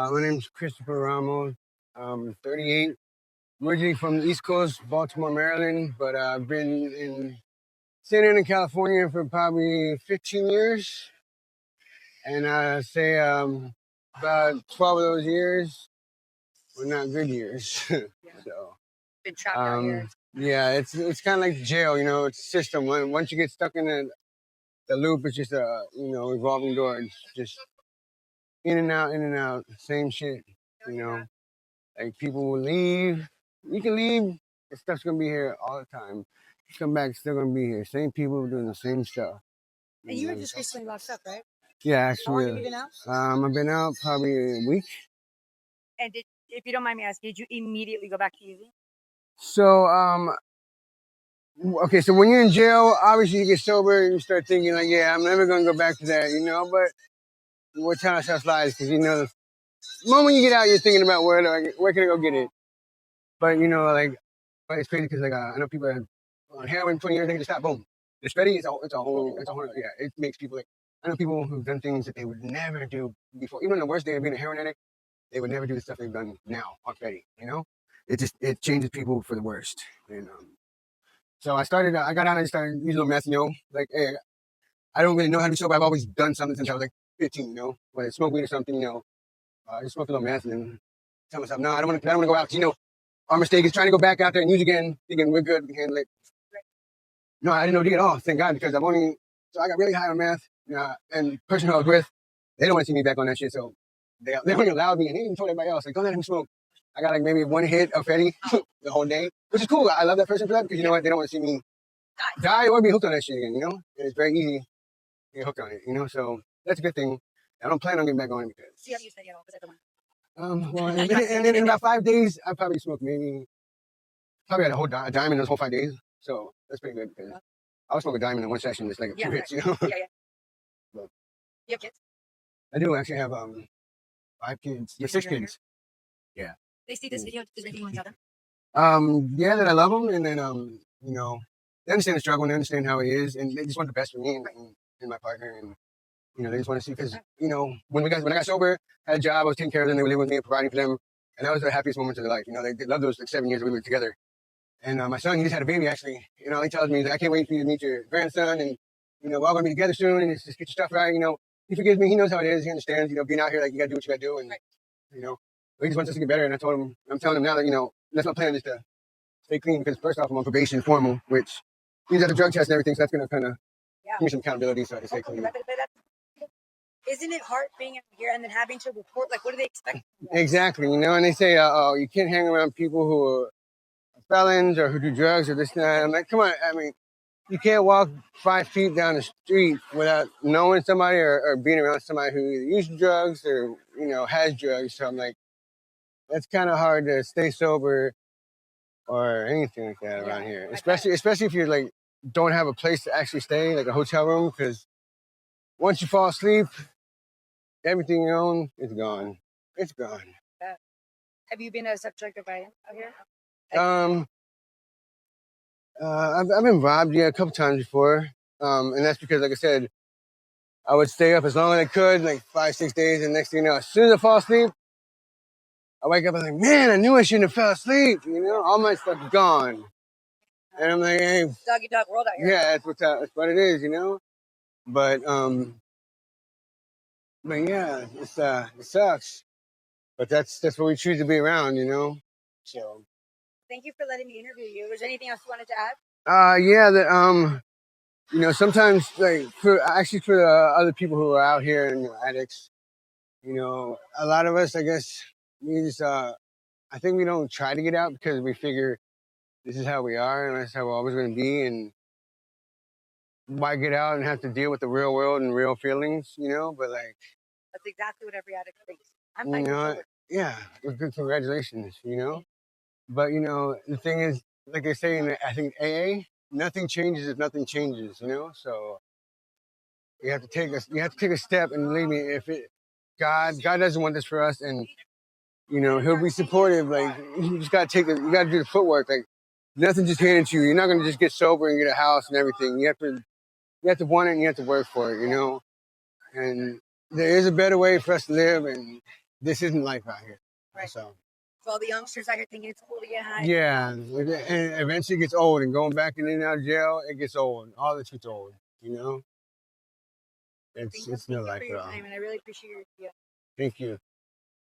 My name's Christopher Ramos. I'm 38, originally from the East Coast, Baltimore, Maryland, but I've been in San Diego, California for probably 15 years. And I say about 12 of those years were not good years. So, Been trapped out here. yeah, it's kind of like jail, it's a system. Once you get stuck in the loop, it's just a, revolving door. It's just in and out, same shit, you know. Like people will leave. You can leave. The stuff's gonna be here all the time. You come back, it's still gonna be here. Same people doing the same stuff. And you were just recently locked up, right? Yeah, How long have actually. you been out? I've been out probably a week. And if you don't mind me asking, did you immediately go back to using? So, okay, so when you're in jail, obviously you get sober and you start thinking like, yeah, I'm never gonna go back to that, but we're telling ourselves lies because the moment you get out, you're thinking about where can I go get it? But but it's crazy because I know people that on heroin 20 years they can just stop. Boom, the steady it's a whole yeah. It makes people I know people who've done things that they would never do before. Even on the worst day of being a heroin addict, they would never do the stuff they've done now on Fetty. It changes people for the worst. And so I got out and started using a little meth. Like hey, I don't really know how to be sober. I've always done something since I was like 15. Whether it's smoke weed or something. I just smoked a little meth and then tell myself, no, I don't want to go out. Our mistake is trying to go back out there and use again, thinking we're good, we can handle it. No, I didn't know D at all, thank God, because I got really high on meth, and the person who I was with, they don't want to see me back on that shit, so they only allowed me, and they even told everybody else, like, don't let him smoke. I got like maybe one hit of Fetty the whole day, which is cool. I love that person for that, because you know what, they don't want to see me die or be hooked on that shit again, and it's very easy to get hooked on it, so that's a good thing. I don't plan on getting back on it because. See how you said, because I don't. Well, and then in about 5 days, I probably smoked probably had a whole dime in those whole 5 days. So that's pretty good because I was smoking a diamond in one session, just like a few hits, Yeah. But you have kids? I do actually have 5 kids. Yeah, 6 kids. Yeah. They see this video. Does anyone tell them? Yeah, that I love them, and then they understand the struggle and they understand how it is, and they just want the best for me and my partner, and they just want to see because when I got sober, had a job, I was taking care of them, they were living with me and providing for them, and that was the happiest moments of their life. They loved those like 7 years that we were together. And my son, he just had a baby actually. He tells me, I can't wait for you to meet your grandson, and we're all gonna be together soon, and just get your stuff right. He forgives me. He knows how it is. He understands. Being out here, like you gotta do what you gotta do, and he just wants us to get better. And I'm telling him now that that's my plan is to stay clean because first off I'm on probation formal, which he's at a drug test and everything, so that's gonna kind of give me some accountability so I can stay clean. Isn't it hard being here and then having to report? Like, what do they expect? Exactly, and they say, oh, you can't hang around people who are felons or who do drugs or this and that. I'm like, come on, you can't walk 5 feet down the street without knowing somebody or being around somebody who either uses drugs or, has drugs. So I'm like, that's kind of hard to stay sober or anything like that around here. Especially if you're like, don't have a place to actually stay, like a hotel room, because once you fall asleep, everything you own is gone. It's gone. Have you been a subject by out here? I've been robbed, a couple times before. And that's because, like I said, I would stay up as long as I could, like 5, 6 days, and next thing you know, as soon as I fall asleep, I wake up and I'm like, man, I knew I shouldn't have fell asleep, all my stuff is gone. And I'm like, hey. Doggy dog world out here. Yeah, that's what it is, But yeah, it sucks. But that's what we choose to be around, So. Thank you for letting me interview you. Was there anything else you wanted to add? Yeah, that sometimes like for the other people who are out here and addicts, a lot of us, I guess, we just I think we don't try to get out because we figure this is how we are and that's how we're always going to be, and why get out and have to deal with the real world and real feelings, But like, that's exactly what every addict thinks. I'm fine. Yeah, well, good, congratulations, But the thing is, like they say in I think AA, nothing changes if nothing changes, So you have to take a step, and believe me, God doesn't want this for us, and He'll be supportive. Like you just gotta you gotta do the footwork. Like nothing just handed to you. You're not gonna just get sober and get a house and everything. You have to want it and you have to work for it, And there is a better way for us to live, and this isn't life out here. Right. So So all the youngsters out here thinking it's cool to get high. yeah, and eventually it gets old, and going back in and out of jail, it gets old. All the shit's old, you know. It's no life for at your all. time, and I really appreciate your. Thank you.